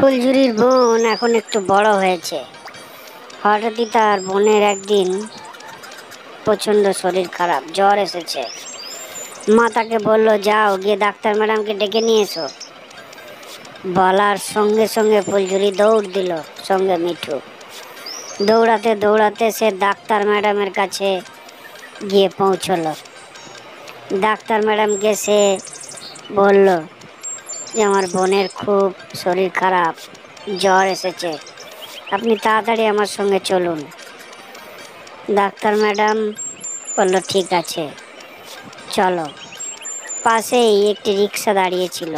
ফুলঝুরির বোন এখন একটু বড় হয়েছে। হঠাৎই তার বোনের একদিন প্রচন্ড শরীর খারাপ, জ্বর এসেছে। মা তাকে বলল, যাও গিয়ে ডাক্তার ম্যাডামকে ডেকে নিয়ে এসো। বলার সঙ্গে সঙ্গে ফুলঝুরি দৌড় দিল, সঙ্গে মিঠু। দৌড়াতে দৌড়াতে সে ডাক্তার ম্যাডামের কাছে গিয়ে পৌঁছলো। ডাক্তার ম্যাডামকে সে বলল যে আমার বোনের খুব শরীর খারাপ, জ্বর এসেছে, আপনি তাড়াতাড়ি আমার সঙ্গে চলুন। ডাক্তার ম্যাডাম বলল, ঠিক আছে চলো। পাশেই একটি রিক্সা দাঁড়িয়েছিল।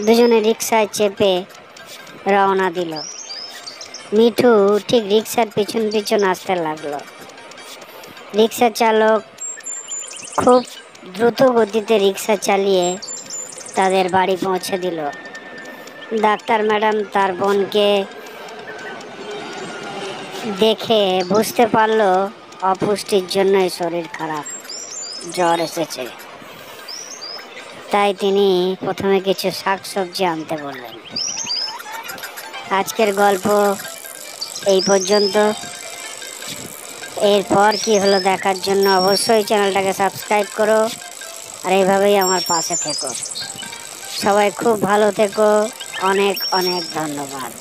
দুজনে রিক্সায় চেপে রওনা দিল। মিঠু ঠিক রিক্সার পিছন পিছন আসতে লাগলো। রিক্সা চালক খুব দ্রুত গতিতে রিক্সা চালিয়ে তাদের বাড়ি পৌঁছে দিল। ডাক্তার ম্যাডাম তার বোনকে দেখে বুঝতে পারলো অপুষ্টির জন্যই শরীর খারাপ, জ্বর এসেছে। তাই তিনি প্রথমে কিছু শাকসবজি আনতে বললেন। আজকের গল্প এই পর্যন্ত। এরপর কি হলো দেখার জন্য অবশ্যই চ্যানেলটাকে সাবস্ক্রাইব করো, আর এইভাবেই আমার পাশে থেকো। সবাই খুব ভালো থেকো। অনেক অনেক ধন্যবাদ।